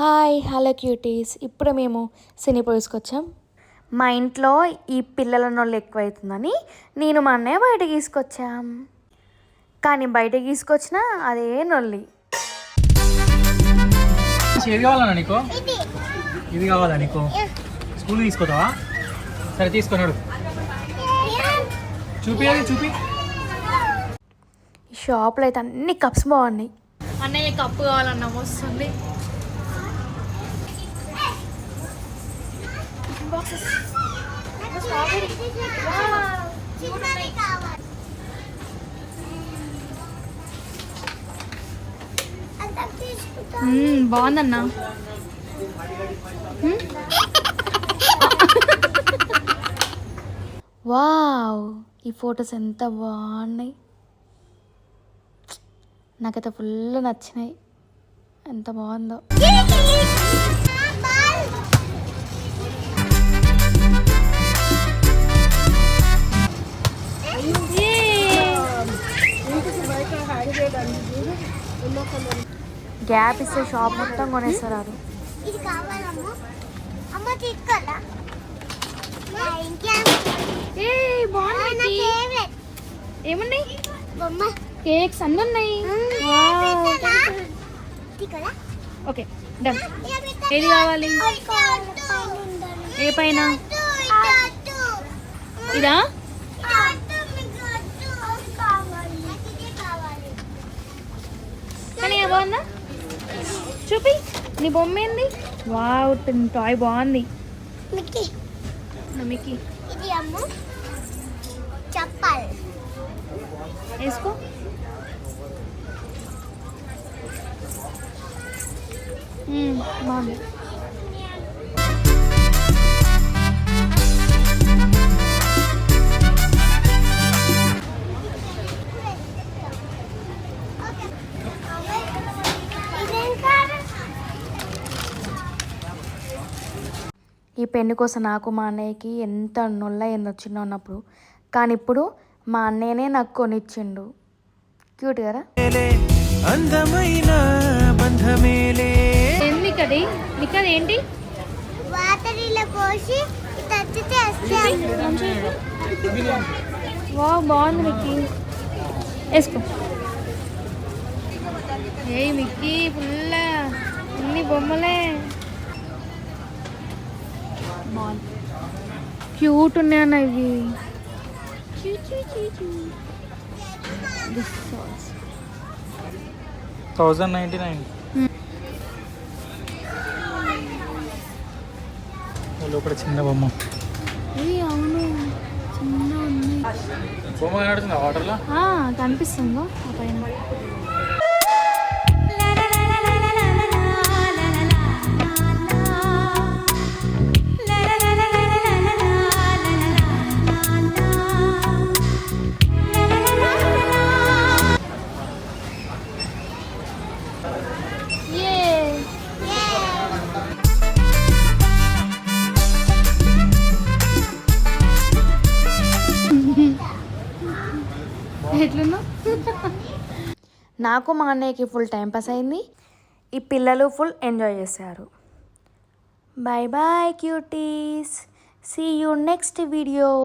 Hi hello cuties. ఇప్పుడు మేము సినీపోయిస్కి వచ్చాం. మా ఇంట్లో ఈ పిల్లల నొల్లు ఎక్కువవుతుందని నేను మా అన్నయ్య బయటకి తీసుకొచ్చాం. కానీ బయటకి తీసుకొచ్చినా అదే నొల్లి. ఏది కావాలన్నా నీకు? ఇది కావాలా నీకు? స్కూల్ తీసుకొస్తావా? సరే తీసుకున్నాడు. చూపి అది చూపి. ఈ షాప్లో అయితే అన్ని కప్స్ బాగున్నాయి. అన్నయ్య కప్పు కావాలన్నా వస్తుంది. బాగుందన్నా. వావ్, ఈ ఫొటోస్ ఎంత బాగున్నాయి. నాకైతే ఫుల్ నచ్చినాయి. ఎంత బాగుందో. గ్యాప్ ఇస్తే షాప్ మొత్తం కొనేస్తారు. ఏమున్నాయి? కేక్స్ అన్నీ ఉన్నాయి. Okay done. ఏది కావాలి? ఏ పైన? ఇదా? కానీ బాగుందా? చూపి, నీ బొమ్మ ఏంది? వావ్, టాయ్ బాగుంది. మిక్కీ వేసుకో. బాగుంది. ఈ పెన్ను కోసం నాకు మా అన్నయ్యకి ఎంత నొల్లయిందో చిన్న ఉన్నప్పుడు. కానీ ఇప్పుడు మా అన్నయ్యనే నాకు కొనిచ్చిండు. క్యూట్ కదా. ఏంటి? వావ్, బాగుంది మిక్కీ. వేసుకో. ఏ మిక్కీ, ఫుల్ అన్ని బొమ్మలే క్యూట్ ఉన్నాయన్న ఇవి. లోపల చిన్న బొమ్మ. అవును, చిన్న ఉన్నాయి. బొమ్మ కనబడుతుందా వాటర్లో? కనిపిస్తుందో ఆ పైన. ఎట్లున్నా? నాకు మా అన్నయ్యకి ఫుల్ టైం పాస్ అయింది. ఈ పిల్లలు ఫుల్ ఎంజాయ్ చేశారు. Bye bye cuties. See you next video.